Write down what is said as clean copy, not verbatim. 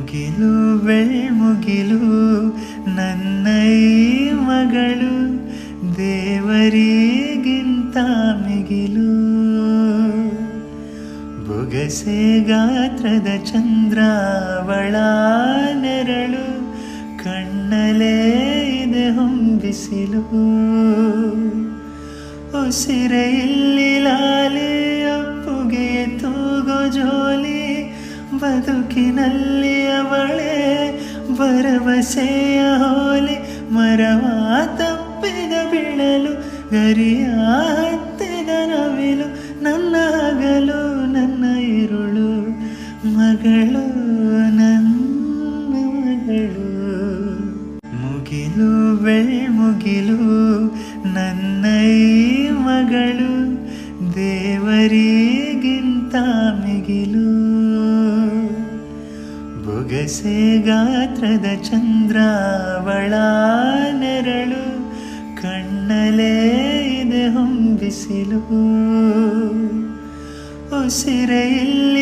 ಮುಗಿಲು ಬೆಳ್ಮುಗಿಲು ನನ್ನ ಈ ಮಗಳು ದೇವರಿಗಿಂತ ಮಿಗಿಲು. ಬೊಗಸೆ ಗಾತ್ರದ ಚಂದ್ರ ಅವಳ ನೆರಳು, ಕಣ್ಣಲೇ ಇದೆ ಹೊಂಬಿಸಿಲು. ಉಸಿರೆ ಇಲ್ಲಿ ಲಾಲಿ ಅಪ್ಪುಗೆ ತೂಗೋ ಜೋಲಿ, ಬದುಕಿನಲ್ಲಿ ಅವಳೇ ಭರವಸೆಯ ಹೋಲಿ. ಮರವ ತಪ್ಪಿದ ಬೀಳಲು ಗರಿಯ ಹತ್ತಿದ ನವಿಲು, ನನ್ನ ಹಗಲು ನನ್ನ ಇರುಳು ಮಗಳು ನನ್ನ ಮಗಳು. ಮುಗಿಲು ಬೆಳ್ಮುಗಿಲು ನನ್ನ ಈ ಮಗಳು ದೇವರಿಗಿಂತ ಮಿಗಿಲು. ಬೊಗಸೆ ಗಾತ್ರದ ಚಂದ್ರ ಅವಳ ನೆರಳು, ಕಣ್ಣಲೇ ಇದೆ ಹೊಂಬಿಸಿಲು. ಉಸಿರೆ ಇಲ್ಲಿ